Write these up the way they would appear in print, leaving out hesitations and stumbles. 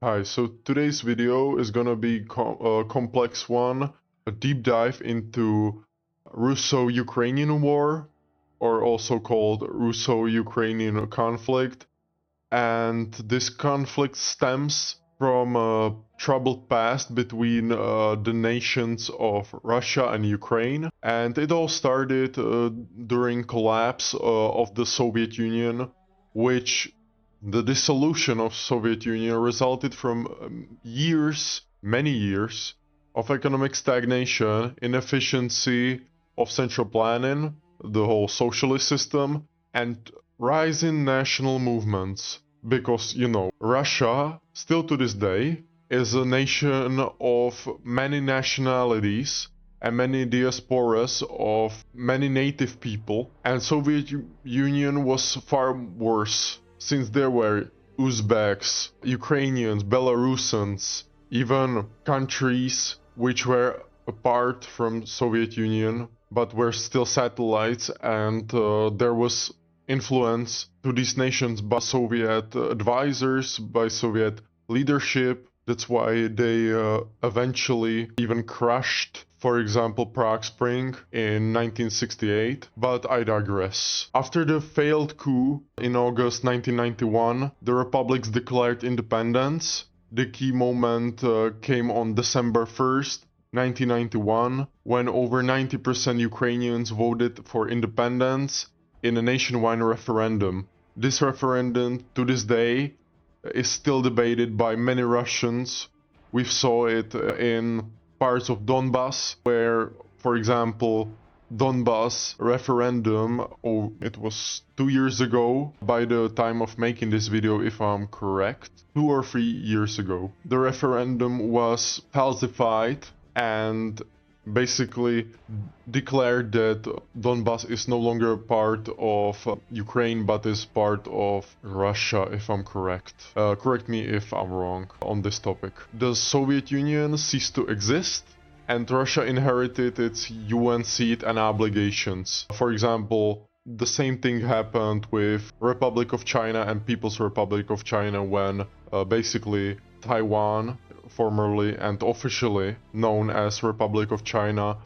Hi, so today's video is gonna be a complex one, a deep dive into Russo-Ukrainian war, or also called Russo-Ukrainian conflict. And this conflict stems from a troubled past between the nations of Russia and Ukraine. And it all started during collapse of the Soviet Union, which the dissolution of Soviet Union resulted from many years of economic stagnation, inefficiency of central planning, the whole socialist system, and rising national movements. Because, Russia, still to this day, is a nation of many nationalities and many diasporas of many native people, and Soviet Union was far worse, since there were Uzbeks, Ukrainians, Belarusians, even countries which were apart from Soviet Union but were still satellites, and there was influence to these nations by Soviet advisors, by Soviet leadership. That's why they eventually even crushed, for example, Prague Spring in 1968, but I digress. After the failed coup in August 1991, the republics declared independence. The key moment came on December 1st, 1991, when over 90% Ukrainians voted for independence in a nationwide referendum. This referendum, to this day, is still debated by many Russians. We saw it in parts of Donbass, where, for example, Donbass referendum, it was 2 years ago, by the time of making this video, if I'm correct, 2 or 3 years ago. The referendum was falsified and basically declared that Donbass is no longer part of Ukraine but is part of Russia, if I'm correct. Correct me if I'm wrong on this topic. The Soviet Union ceased to exist, and Russia inherited its UN seat and obligations. For example, the same thing happened with Republic of China and People's Republic of China when basically Taiwan, formerly and officially known as Republic of China,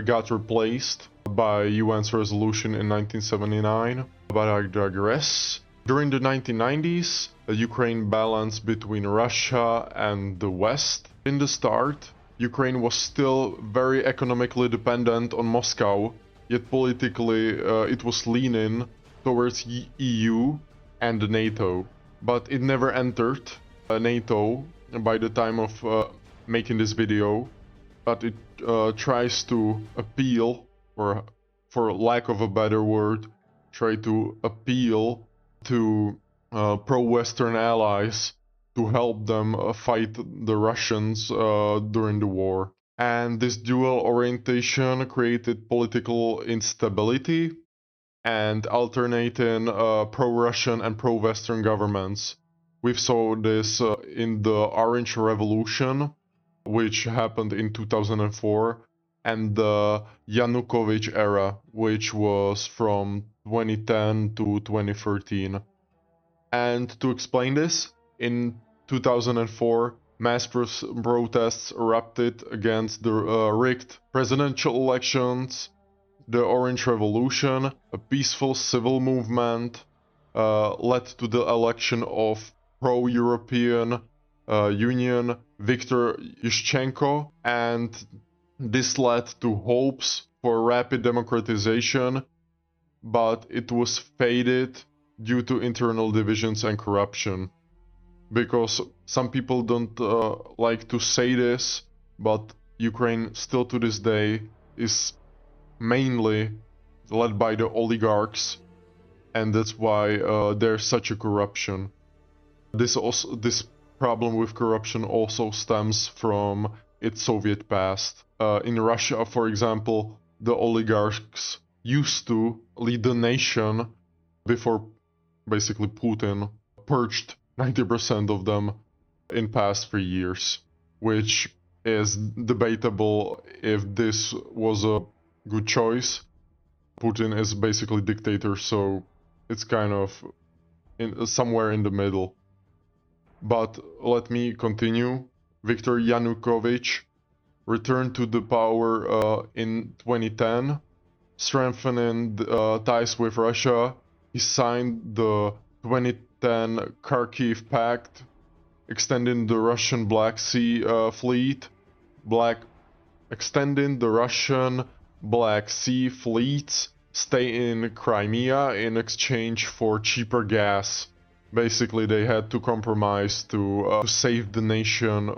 got replaced by UN's resolution in 1979. But I digress. During the 1990s, Ukraine balanced between Russia and the West. In the start, Ukraine was still very economically dependent on Moscow, yet politically it was leaning towards EU and NATO. But it never entered NATO by the time of making this video, but it tries to appeal, or for lack of a better word, try to appeal to pro-Western allies to help them fight the Russians during the war. And this dual orientation created political instability and alternating pro-Russian and pro-Western governments. We saw this in the Orange Revolution, which happened in 2004, and the Yanukovych era, which was from 2010 to 2013. And to explain this, in 2004, mass protests erupted against the rigged presidential elections, the Orange Revolution, a peaceful civil movement, led to the election of pro-European Union Viktor Yushchenko, and this led to hopes for rapid democratization, but it was faded due to internal divisions and corruption. Because some people don't like to say this, but Ukraine still to this day is mainly led by the oligarchs, and that's why there's such a corruption. This problem with corruption also stems from its Soviet past. In Russia, for example, the oligarchs used to lead the nation before basically Putin purged 90% of them in past 3 years, which is debatable if this was a good choice. Putin is basically dictator, so it's kind of somewhere in the middle. But let me continue. Viktor Yanukovych returned to the power in 2010, strengthening ties with Russia. He signed the 2010 Kharkiv Pact, extending the Russian Black Sea fleet's stay in Crimea in exchange for cheaper gas. Basically, they had to compromise to save the nation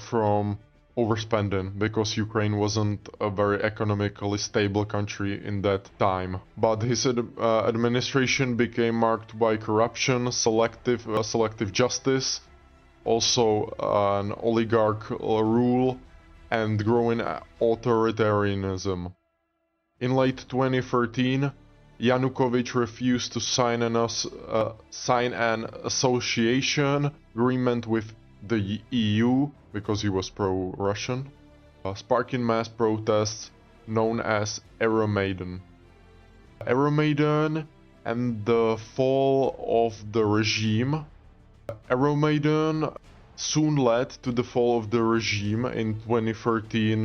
from overspending, because Ukraine wasn't a very economically stable country in that time. But his administration became marked by corruption, selective justice, also an oligarch rule, and growing authoritarianism. In late 2013, Yanukovych refused to sign an association agreement with the EU because he was pro-Russian, sparking mass protests known as Euromaidan. Euromaidan and the fall of the regime. Euromaidan soon led to the fall of the regime in 2013,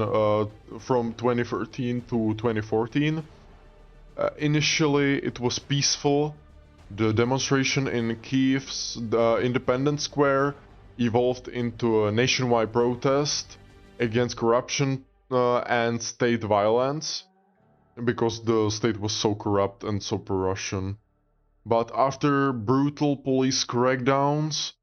from 2013 to 2014. Initially, it was peaceful. The demonstration in Kiev's Independence Square evolved into a nationwide protest against corruption and state violence, because the state was so corrupt and so pro-Russian. But after brutal police crackdowns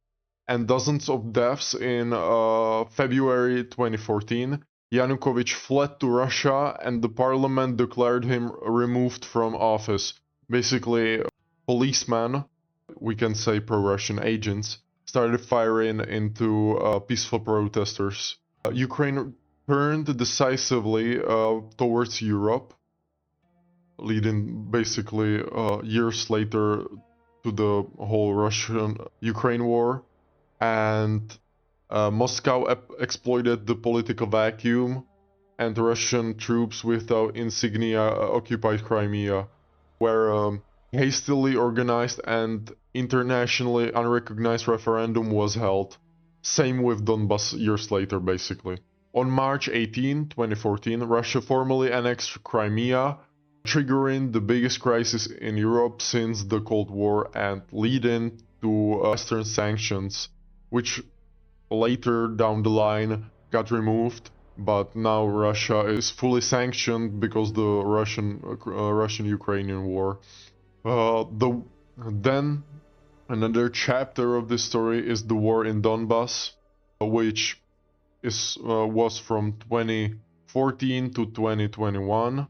and dozens of deaths in February 2014, Yanukovych fled to Russia and the parliament declared him removed from office. Basically, policemen, we can say pro-Russian agents, started firing into peaceful protesters. Ukraine turned decisively towards Europe, leading basically years later to the whole Russian-Ukraine war. And Moscow exploited the political vacuum, and Russian troops without insignia occupied Crimea, where hastily organized and internationally unrecognized referendum was held. Same with Donbas years later, basically. On March 18, 2014, Russia formally annexed Crimea, triggering the biggest crisis in Europe since the Cold War and leading to Western sanctions, which later down the line got removed, but now Russia is fully sanctioned because the Russian-Ukrainian war. Then another chapter of this story is the war in Donbas, which was from 2014 to 2021.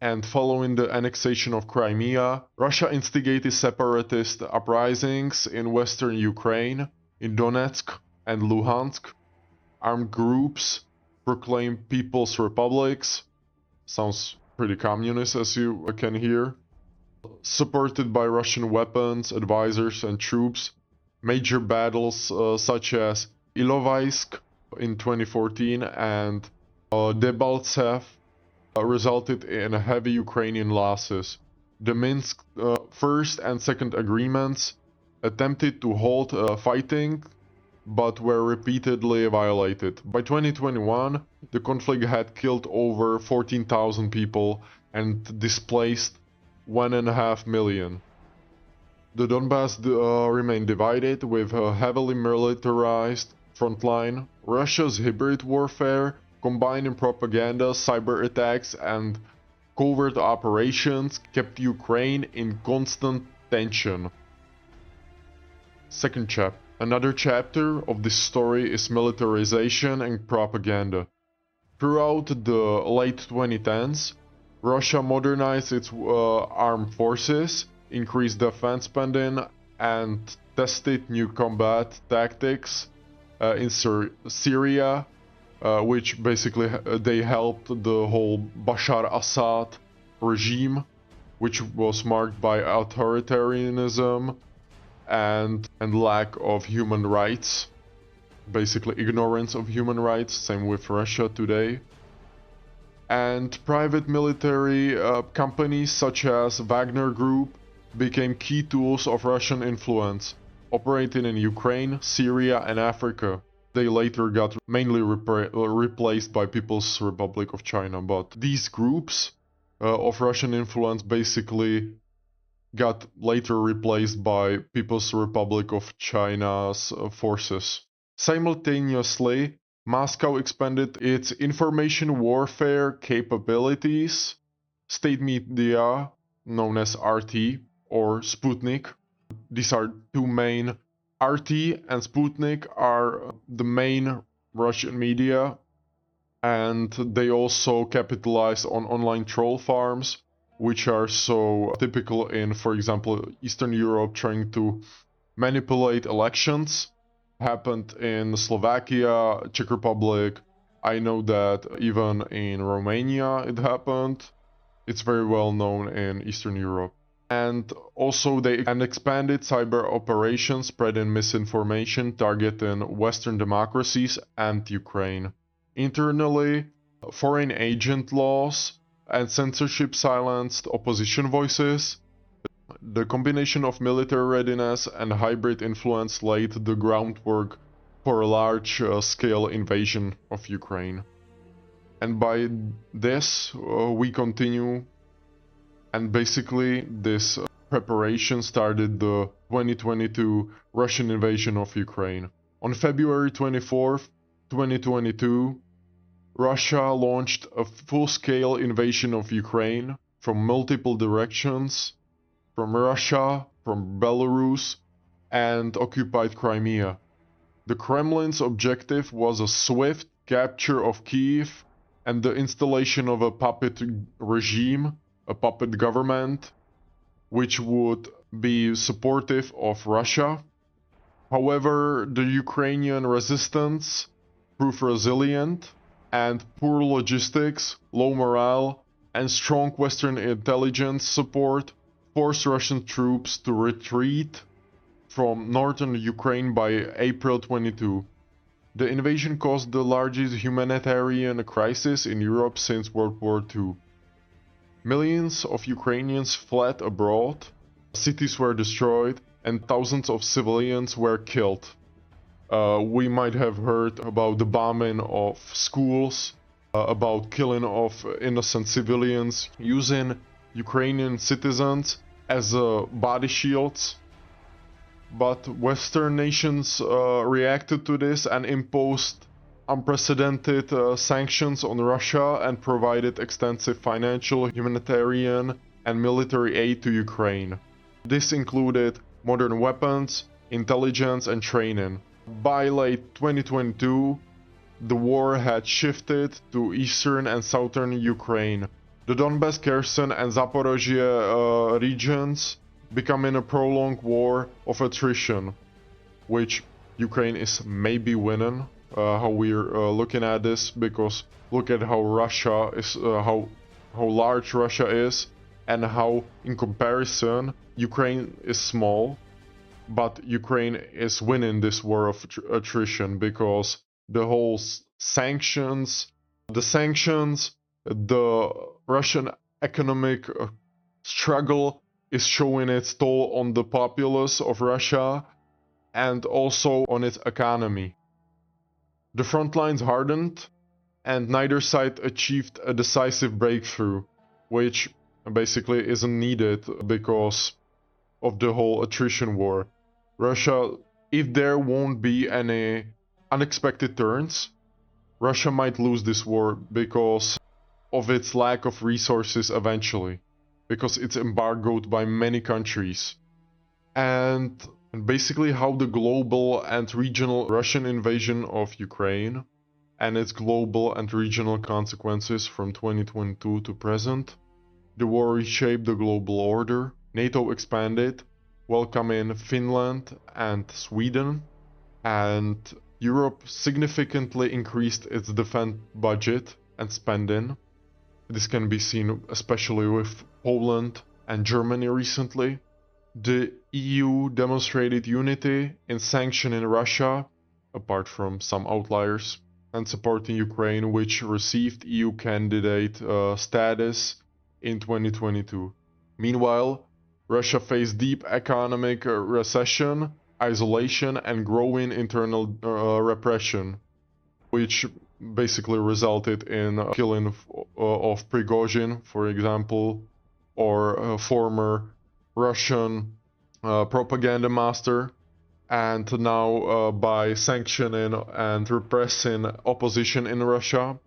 And following the annexation of Crimea, Russia instigated separatist uprisings in western Ukraine, in Donetsk and Luhansk. Armed groups proclaimed people's republics. Sounds pretty communist, as you can hear. Supported by Russian weapons, advisors and troops. Major battles such as Ilovaisk in 2014 and Debaltseve resulted in heavy Ukrainian losses. The Minsk First and Second Agreements attempted to halt fighting, but were repeatedly violated. By 2021, the conflict had killed over 14,000 people and displaced 1.5 million. The Donbass remained divided, with a heavily militarized frontline. Russia's hybrid warfare, combining propaganda, cyber attacks, and covert operations, kept Ukraine in constant tension. Second chapter. Another chapter of this story is militarization and propaganda. Throughout the late 2010s, Russia modernized its armed forces, increased defense spending, and tested new combat tactics in Syria, which basically they helped the whole Bashar Assad regime, which was marked by authoritarianism and lack of human rights, basically ignorance of human rights, same with Russia today. And private military companies such as Wagner Group became key tools of Russian influence. operating in Ukraine, Syria, and Africa. They later got mainly replaced by People's Republic of China, but these groups of Russian influence basically got later replaced by People's Republic of China's forces. Simultaneously, Moscow expanded its information warfare capabilities. State media, known as RT or Sputnik. These are two main. RT and Sputnik are the main Russian media, and they also capitalize on online troll farms, which are so typical in, for example, Eastern Europe, trying to manipulate elections. Happened in Slovakia, Czech Republic. I know that even in Romania it happened. It's very well known in Eastern Europe. And also they expanded cyber operations, spreading misinformation, targeting Western democracies and Ukraine. Internally, foreign agent laws and censorship silenced opposition voices. The combination of military readiness and hybrid influence laid the groundwork for a large-scale invasion of Ukraine. And by this, we continue, and basically this preparation started the 2022 Russian invasion of Ukraine. On February 24th, 2022, Russia launched a full-scale invasion of Ukraine from multiple directions, from Russia, from Belarus, and occupied Crimea. The Kremlin's objective was a swift capture of Kyiv and the installation of a puppet regime, a puppet government, which would be supportive of Russia. However, the Ukrainian resistance proved resilient, and poor logistics, low morale, and strong Western intelligence support forced Russian troops to retreat from northern Ukraine by April 22. The invasion caused the largest humanitarian crisis in Europe since World War II. Millions of Ukrainians fled abroad, cities were destroyed, and thousands of civilians were killed. We might have heard about the bombing of schools, about killing of innocent civilians, using Ukrainian citizens as body shields. But Western nations reacted to this and imposed unprecedented sanctions on Russia and provided extensive financial, humanitarian, and military aid to Ukraine. This included modern weapons, intelligence, and training. By late 2022, the war had shifted to eastern and southern Ukraine. The Donbas, Kherson, and Zaporozhye regions becoming a prolonged war of attrition, which Ukraine is maybe winning. How we're looking at this, because look at how Russia is, how large Russia is, and how, in comparison, Ukraine is small. But Ukraine is winning this war of attrition because the whole sanctions, the Russian economic struggle is showing its toll on the populace of Russia and also on its economy. The front lines hardened, and neither side achieved a decisive breakthrough, which basically isn't needed because of the whole attrition war. Russia, if there won't be any unexpected turns, Russia might lose this war because of its lack of resources eventually, because it's embargoed by many countries. And basically how the global and regional Russian invasion of Ukraine and its global and regional consequences from 2022 to present. The war reshaped the global order. NATO expanded, welcoming Finland and Sweden, and Europe significantly increased its defense budget and spending. This can be seen especially with Poland and Germany recently. The EU demonstrated unity in sanctioning Russia, apart from some outliers, and supporting Ukraine, which received EU candidate status in 2022. Meanwhile, Russia faced deep economic recession isolation, and growing internal repression, which basically resulted in killing of Prigozhin, for example, or a former Russian propaganda master, and now by sanctioning and repressing opposition in Russia.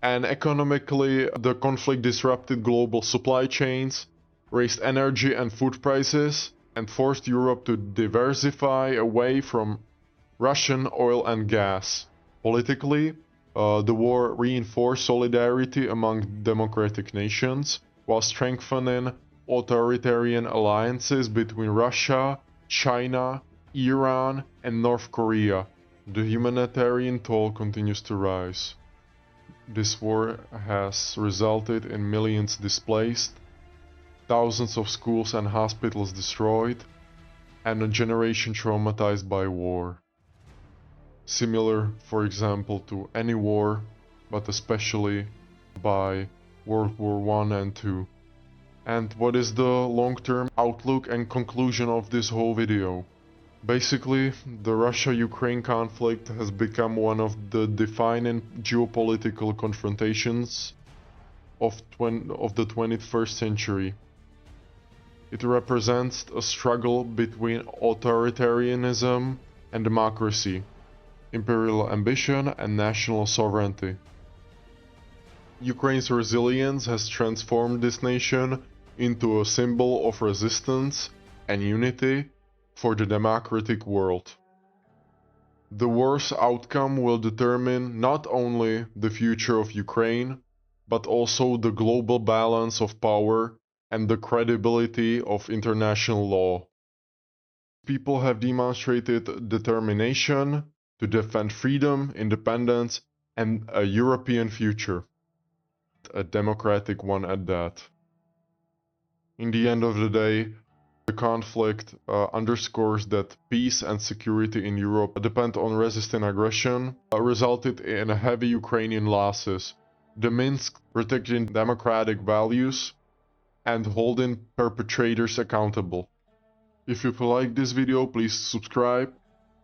And economically, the conflict disrupted global supply chains, raised energy and food prices, and forced Europe to diversify away from Russian oil and gas. Politically, the war reinforced solidarity among democratic nations, while strengthening authoritarian alliances between Russia, China, Iran, and North Korea. The humanitarian toll continues to rise. This war has resulted in millions displaced, thousands of schools and hospitals destroyed, and a generation traumatized by war. Similar, for example, to any war, but especially by World War I and II. And what is the long-term outlook and conclusion of this whole video? Basically, the Russia-Ukraine conflict has become one of the defining geopolitical confrontations of the 21st century. It represents a struggle between authoritarianism and democracy, imperial ambition and national sovereignty. Ukraine's resilience has transformed this nation into a symbol of resistance and unity for the democratic world. The war's outcome will determine not only the future of Ukraine, but also the global balance of power and the credibility of international law. People have demonstrated determination to defend freedom, independence, and a European future, a democratic one at that. In the end of the day, the conflict underscores that peace and security in Europe depend on resisting aggression, resulted in heavy Ukrainian losses. The Minsk protecting democratic values and holding perpetrators accountable. If you like this video, please subscribe,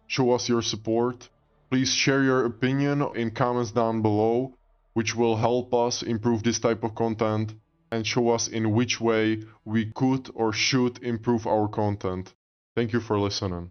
show us your support. Please share your opinion in comments down below, which will help us improve this type of content and show us in which way we could or should improve our content. Thank you for listening.